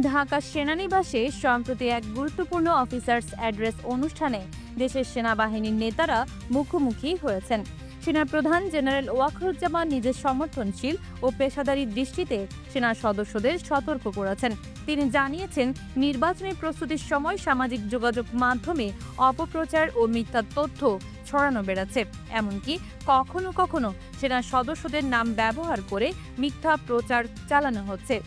ঢাকা সেনানিবাসে সম্প্রতি এক গুরুত্বপূর্ণ অফিসার্স অ্যাড্রেস অনুষ্ঠানে দেশের সেনাবাহিনীর নেতারা মুখোমুখি হয়েছেন। সেনাপ্রধান জেনারেল ওয়াকারুজ্জামান নিজের সমর্থনশীল ও পেশাদারী দৃষ্টিতে সেনা সদস্যদের সতর্ক করেছেন। তিনি জানিয়েছেন, নির্বাচনী প্রস্তুতির সময় সামাজিক যোগাযোগ মাধ্যমে অপপ্রচার ও মিথ্যা তথ্য ছড়ানো বেড়েছে। এমনকি কখনো কখনো সেনা সদস্যদের নাম ব্যবহার করে মিথ্যা প্রচার চালানো হচ্ছে।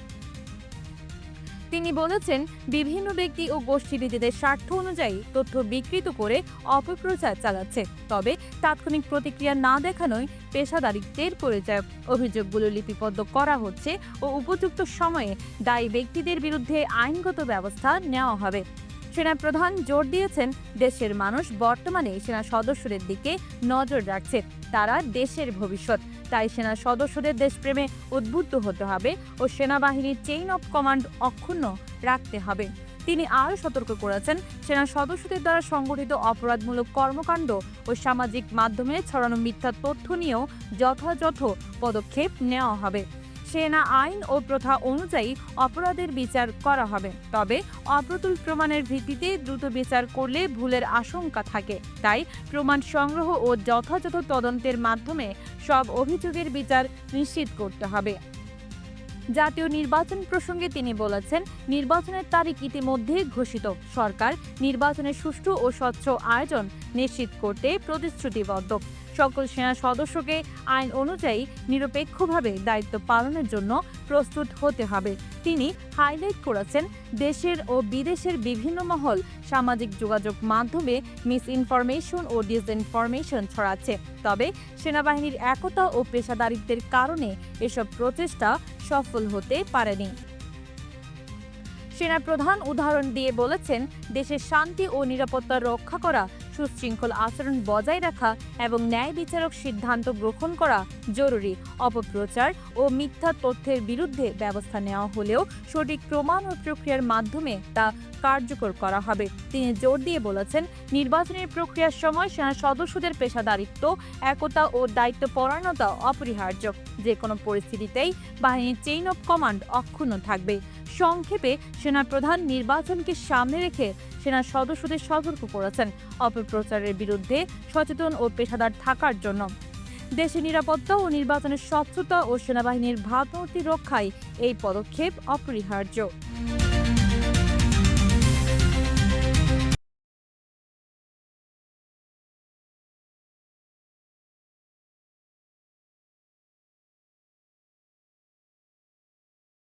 তিনি বলেছেন, বিভিন্ন ব্যক্তি ও গোষ্ঠী নিজেদের স্বার্থ অনুযায়ী তথ্য বিকৃত করে অপপ্রচার চালাচ্ছে। তবে তাৎক্ষণিক প্রতিক্রিয়া না দেখানোই পেশাদারিত্বের পরিচয়। অভিযোগগুলো লিপিবদ্ধ করা হচ্ছে ও উপযুক্ত সময়ে দায়ী ব্যক্তিদের বিরুদ্ধে আইনগত ব্যবস্থা নেওয়া হবে। সেনাপ্রধান জোর দিয়েছেন, দেশের মানুষ বর্তমানে সেনা সদস্যদের দিকে নজর রাখছে। তারা দেশের ভবিষ্যৎ। তাই সেনা সদস্যদের দেশপ্রেমে উদ্বুদ্ধ হতে হবে ও সেনাবাহিনীর চেইন অফ কমান্ড অক্ষুণ্ণ রাখতে হবে। তিনি আরও সতর্ক করেছেন, সেনা সদস্যদের দ্বারা সংগঠিত অপরাধমূলক কর্মকাণ্ড ও সামাজিক মাধ্যমে ছড়ানো মিথ্যা তথ্য নিয়েও যথাযথ পদক্ষেপ নেওয়া হবে। সেনা আইন ও প্রথা অনুযায়ী অপরাধের বিচার করা হবে। তবে অপ্রতুল প্রমাণের ভিত্তিতে দ্রুত বিচার করলে ভুলের আশঙ্কা থাকে। তাই প্রমাণ সংগ্রহ ও যথাযথ তদন্তের মাধ্যমে সব অভিযোগের বিচার নিশ্চিত করতে হবে। জাতীয় নির্বাচন প্রসঙ্গে তিনি বলেছেন, নির্বাচনের তারিখ ইতিমধ্যে ঘোষিত। সরকার নির্বাচনের সুষ্ঠু ও স্বচ্ছ আয়োজন নিশ্চিত করতে প্রতিশ্রুতিবদ্ধ। সকল সেনা সদস্যকে আইন অনুযায়ী নিরপেক্ষভাবে দায়িত্ব পালনের জন্য প্রস্তুত হতে হবে। তিনি হাইলাইট করেছেন, দেশের ও বিদেশের বিভিন্ন মহল সামাজিক যোগাযোগ মাধ্যমে মিস ইনফরমেশন ও ডিসইনফরমেশন ছড়াচ্ছে। তবে সেনাবাহিনীর একতা ও পেশাদারিত্বের কারণে এসব প্রচেষ্টা সফল হতে পারেনি। সেনাপ্রধান উদাহরণ দিয়ে বলেছেন, দেশের শান্তি ও নিরাপত্তা রক্ষা করা, সুশৃঙ্খল আচরণ বজায় রাখা এবং ন্যায় বিচারক সিদ্ধান্ত গ্রহণ করা জরুরি। অপপ্রচার ও মিথ্যা তথ্যের বিরুদ্ধে ব্যবস্থা নেওয়া হলেও সঠিক প্রমাণ ও প্রক্রিয়ার মাধ্যমে তা কার্যকর করা হবে। তিনি জোর দিয়ে বলেছেন, নির্বাচনের প্রক্রিয়ার সময় সেনা সদস্যদের পেশাদারিত্ব, একতা ও দায়িত্বপরায়ণতা অপরিহার্য। যে কোনো পরিস্থিতিতেই বাহিনীর চেইন অফ কমান্ড অক্ষুণ্ণ থাকবে। সংক্ষেপে, সেনাপ্রধান নির্বাচনকে সামনে রেখে সেনা সদস্যদের সতর্ক করেছেন অপপ্রচারের বিরুদ্ধে সচেতন ও পেশাদার থাকার জন্য। দেশের নিরাপত্তা ও নির্বাচনের স্বচ্ছতা ও সেনাবাহিনীর ভাবমূর্তি রক্ষায় এই পদক্ষেপ অপরিহার্য।